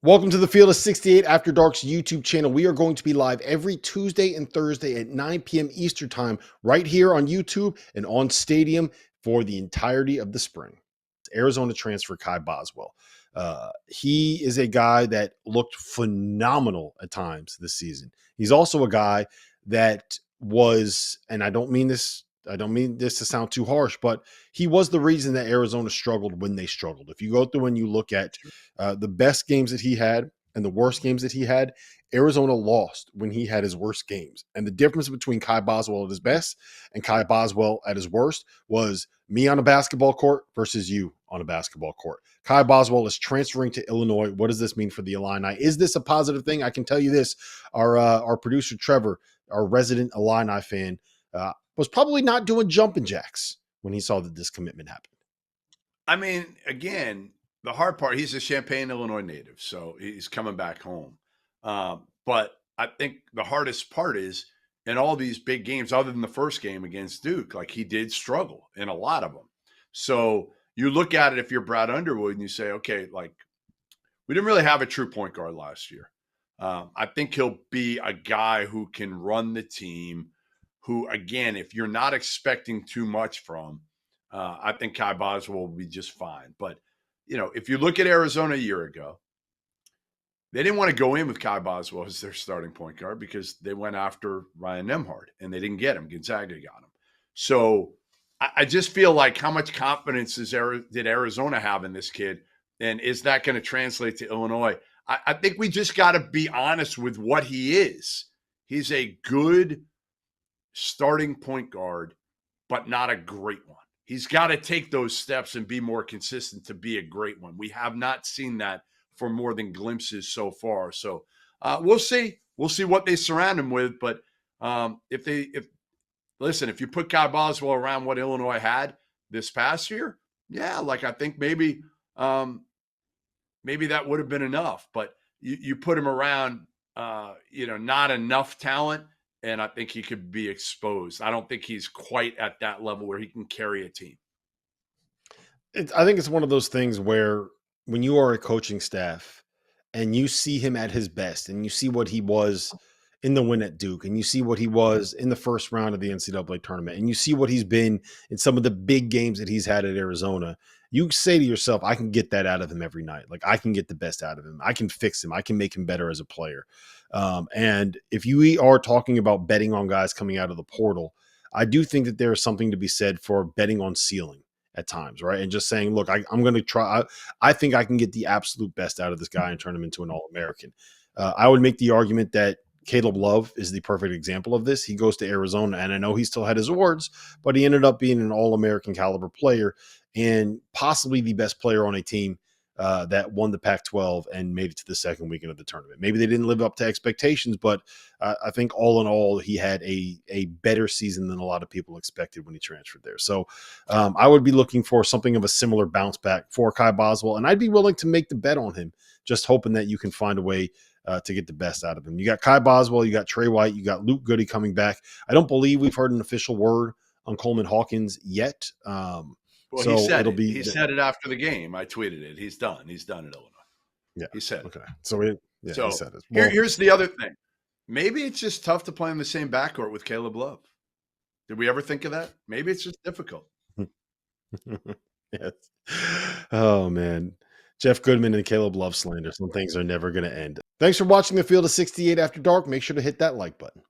Welcome to the Field of 68 After Dark's YouTube channel. We are going to be live every Tuesday and Thursday at 9 p.m. Eastern Time right here on YouTube and on Stadium for the entirety of the spring. Arizona transfer Kai Boswell. He is a guy that looked phenomenal at times this season. He's also a guy that was, and I don't mean this to sound too harsh, but he was the reason that Arizona struggled when they struggled. If you go through and you look at the best games that he had and the worst games that he had, Arizona lost when he had his worst games. And the difference between Kai Boswell at his best and Kai Boswell at his worst was me on a basketball court versus you on a basketball court. Kai Boswell is transferring to Illinois. What does this mean for the Illini? Is this a positive thing? I can tell you this. Our producer, Trevor, our resident Illini fan, was probably not doing jumping jacks when he saw that this commitment happened. I mean, again, the hard part, he's a Champaign, Illinois native, so he's coming back home. But I think the hardest part is in all these big games, other than the first game against Duke, like he did struggle in a lot of them. So you look at it if you're Brad Underwood and you say, okay, like we didn't really have a true point guard last year. I think he'll be a guy who can run the team, who, again, if you're not expecting too much from, I think Kai Boswell will be just fine. But, you know, if you look at Arizona a year ago, they didn't want to go in with Kai Boswell as their starting point guard because they went after Ryan Nembhard and they didn't get him. Gonzaga got him. So I just feel like how much confidence did Arizona have in this kid? And is that going to translate to Illinois? I think we just got to be honest with what he is. He's a good starting point guard, but not a great one. He's got to take those steps and be more consistent to be a great one. We have not seen that for more than glimpses so far. So we'll see. We'll see what they surround him with. But if you put Kai Boswell around what Illinois had this past year, yeah, like I think maybe that would have been enough. But you put him around, not enough talent, and I think he could be exposed. I don't think he's quite at that level where he can carry a team. I think it's one of those things where when you are a coaching staff and you see him at his best and you see what he was in the win at Duke and you see what he was in the first round of the NCAA tournament and you see what he's been in some of the big games that he's had at Arizona, you say to yourself, I can get that out of him every night. Like I can get the best out of him. I can fix him. I can make him better as a player. And if you are talking about betting on guys coming out of the portal, I do think that there is something to be said for betting on ceiling at times, right? And just saying, look, I'm going to try. I think I can get the absolute best out of this guy and turn him into an All-American. I would make the argument that Caleb Love is the perfect example of this. He goes to Arizona, and I know he still had his awards, but he ended up being an All-American caliber player and possibly the best player on a team that won the Pac-12 and made it to the second weekend of the tournament. Maybe they didn't live up to expectations, but I think all in all, he had a better season than a lot of people expected when he transferred there. So I would be looking for something of a similar bounce back for Kai Boswell, and I'd be willing to make the bet on him, just hoping that you can find a way to get the best out of him. You got Kai Boswell, you got Trey White, you got Luke Goody coming back. I don't believe we've heard an official word on Coleman Hawkins yet. Well, so he said it'll be. He said it after the game. I tweeted it. He's done. He's done at Illinois. Yeah, he said. Okay, so he said it. Well, here's the other thing. Maybe it's just tough to play in the same backcourt with Caleb Love. Did we ever think of that? Maybe it's just difficult. Yes. Oh man, Jeff Goodman and Caleb Love slander. Some things are never going to end. Thanks for watching the Field of 68 After Dark. Make sure to hit that like button.